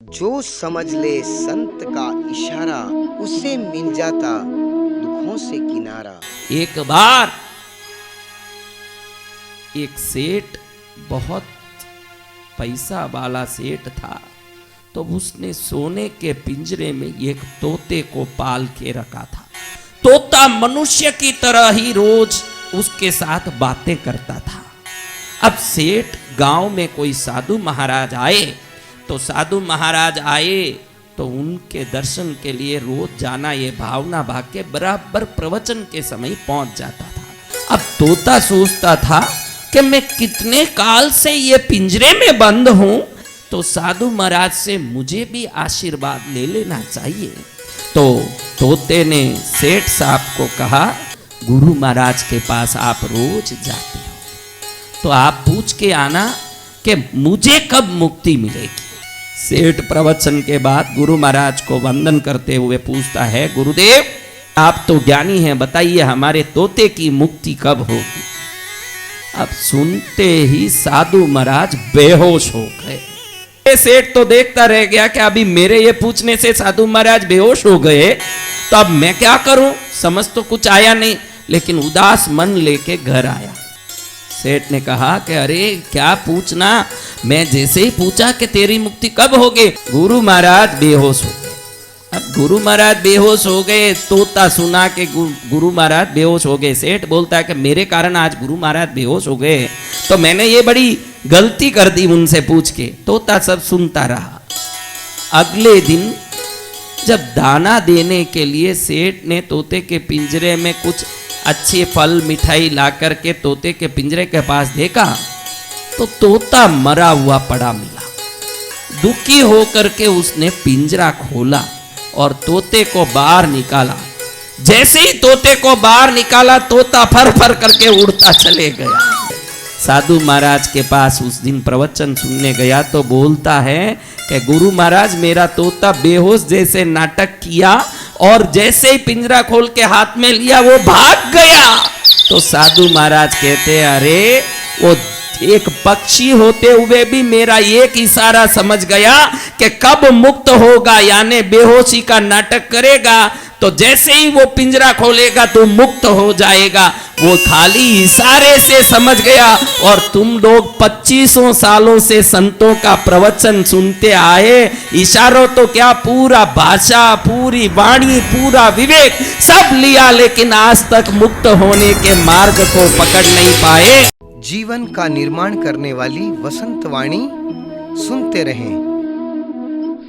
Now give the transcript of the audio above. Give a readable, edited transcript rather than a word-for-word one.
जो समझ ले संत का इशारा, उसे मिल जाता दुखों से किनारा। एक बार एक सेठ, बहुत पैसा वाला सेठ था, तो उसने सोने के पिंजरे में एक तोते को पाल के रखा था। तोता मनुष्य की तरह ही रोज उसके साथ बातें करता था। अब सेठ गांव में कोई साधु महाराज आए, तो साधु महाराज आए तो उनके दर्शन के लिए रोज जाना, ये भावना भाग के बराबर प्रवचन के समय पहुंच जाता था। अब तोता सोचता था कि मैं कितने काल से ये पिंजरे में बंद हूं, तो साधु महाराज से मुझे भी आशीर्वाद ले लेना चाहिए। तो तोते ने सेठ साहब को कहा, गुरु महाराज के पास आप रोज जाते हो, तो आप पूछ के आना कि मुझे कब मुक्ति मिलेगी। सेठ प्रवचन के बाद गुरु महाराज को वंदन करते हुए पूछता है, गुरुदेव आप तो ज्ञानी हैं, बताइए हमारे तोते की मुक्ति कब होगी। अब सुनते ही साधु महाराज बेहोश हो गए। सेठ तो देखता रह गया कि अभी मेरे ये पूछने से साधु महाराज बेहोश हो गए, तो अब मैं क्या करूं, समझ तो कुछ आया नहीं, लेकिन उदास मन लेके घर आया। सेठ ने कहा कि अरे क्या पूछना, मैं जैसे ही पूछा कि तेरी मुक्ति कब होगी, गुरु महाराज बेहोश हो गए। अब गुरु महाराज बेहोश हो गए, तोता सुना कि गुरु महाराज बेहोश हो गए। सेठ बोलता है कि मेरे कारण आज गुरु महाराज बेहोश हो गए, तो मैंने ये बड़ी गलती कर दी उनसे पूछ के। तोता सब सुनता रहा। अगले दिन जब दाना देने के लिए सेठ ने तोते के पिंजरे में कुछ अच्छे फल मिठाई ला करके तोते के पिंजरे के पास देखा, तो तोता मरा हुआ पड़ा मिला। दुखी होकर के उसने पिंजरा खोला और तोते को बाहर निकाला। जैसे ही तोते को बाहर निकाला, तोता फर फर करके उड़ता चले गया। साधु महाराज के पास उस दिन प्रवचन सुनने गया तो बोलता है कि गुरु महाराज मेरा तोता बेहोश जैसे नाटक किया और जैसे ही पिंजरा खोल के हाथ में लिया वो भाग गया। तो साधु महाराज कहते, अरे वो एक पक्षी होते हुए भी मेरा एक इशारा समझ गया कि कब मुक्त होगा, यानी बेहोशी का नाटक करेगा, तो जैसे ही वो पिंजरा खोलेगा तो मुक्त हो जाएगा। वो खाली इशारे से समझ गया। और तुम लोग 2500 सालों से संतों का प्रवचन सुनते आए, इशारों तो क्या, पूरा भाषा, पूरी वाणी, पूरा विवेक सब लिया, लेकिन आज तक मुक्त होने के मार्ग को पकड़ नहीं पाए। जीवन का निर्माण करने वाली वसंत वाणी सुनते रहें।